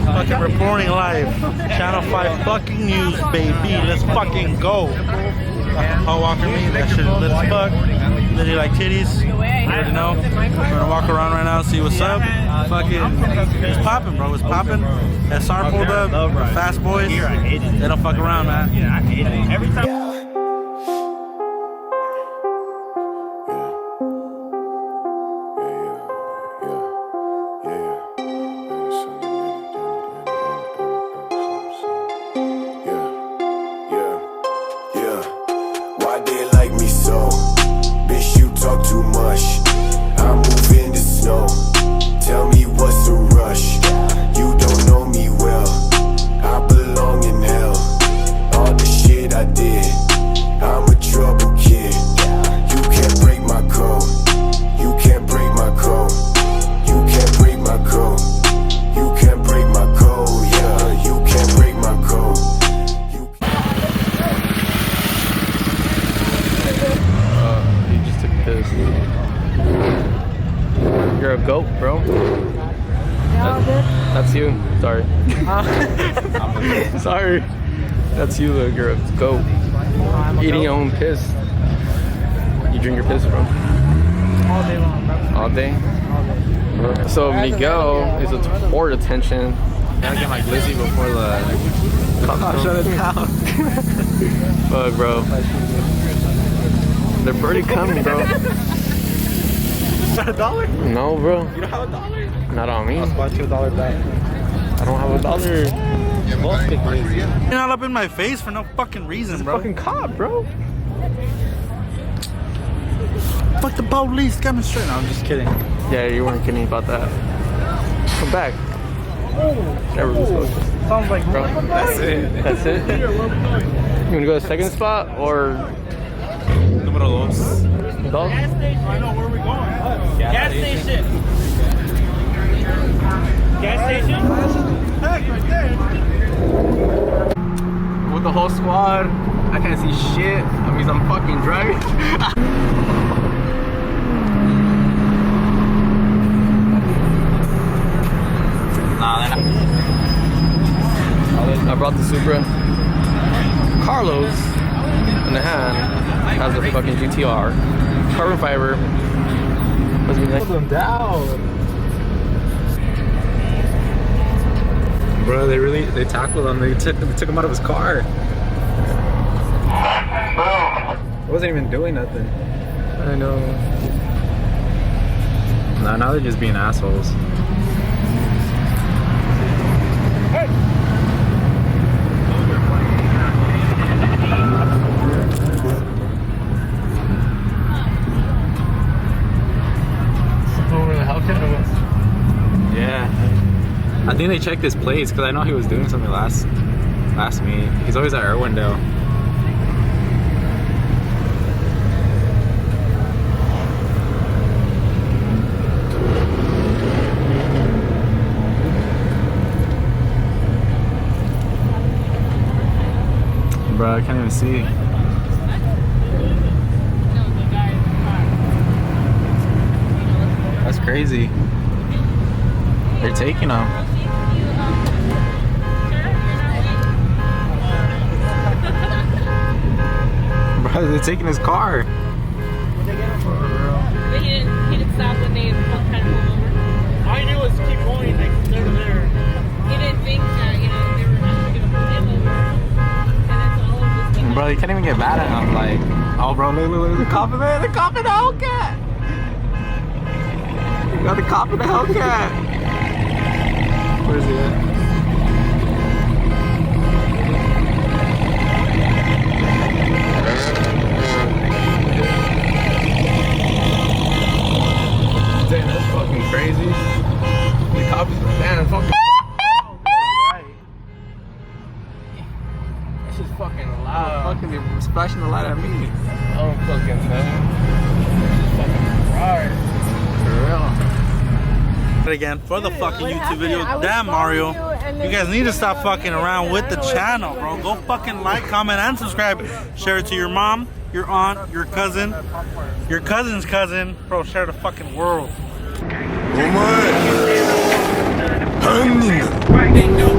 Fucking reporting live. Channel 5 fucking news, baby. Let's fucking go. Paul Walker me, that shit lit as fuck. Litty like titties. You already know. We're gonna walk around right now, see what's up. Fucking, it's popping, bro. It's popping. SR pulled up. Fast boys. They don't fuck around, man. Yeah, I hate it. Every time. You're a goat, bro. That's you. Sorry. Sorry. That's you, look. You're a goat. Eating your own piss. You drink your piss, bro? All day long, bro. All day? So Miguel is a port attention. Gotta get my glizzy before the... Shut it down. Fuck, bro. They're pretty coming, bro. Is that $1? No, bro. You don't have $1? Not on me. I'll spot you $1 back. I don't have $1. You're both big glizzy. You're not up in my face for no fucking reason, bro. Fucking cop, bro. Fuck the police, coming straight. No, I'm just kidding. Yeah, you weren't kidding about that. Come back. Never was supposed to. Sounds like Bro, That's it. that's it. You wanna go to the second spot or Número dos. dog? I know where we going. Gas station. Gas station. Heck, right there. With the whole squad, I can't see shit. That means I'm fucking driving. I brought the Supra. Carlos, in the hand, has a fucking GTR. Carbon fiber. Must be nice. Put them down. Bro, they tackled him. They took him out of his car. He wasn't even doing nothing. I know. Nah, now they're just being assholes. Yeah. I think they checked his plates because I know he was doing something last meet. He's always at Irwindale. Bro, I can't even see. That's crazy. They're taking him. Bro, they're taking his car. But he didn't stop when they kind of pulled over. All I knew was keep going, like, they were there. He didn't think that, they were actually going to pull him over. And that's all of this. Bro, you can't even get mad at him. Like, oh, bro, look, the cop in there. The cop in the Hellcat. You got the cop in the Hellcat. Where's he at? Damn, that's fucking crazy. The cops are down and fucking. That's just fucking loud. Fucking, they're splashing the light at me. I don't fucking know. Fucking right. For real. Again for the fucking YouTube video. Damn, Mario, you guys need to stop fucking around with the channel, bro. Go fucking like, comment, and subscribe. Share it to your mom, your aunt, your cousin, your cousin's cousin, bro. Share the fucking world. お前犯人だ。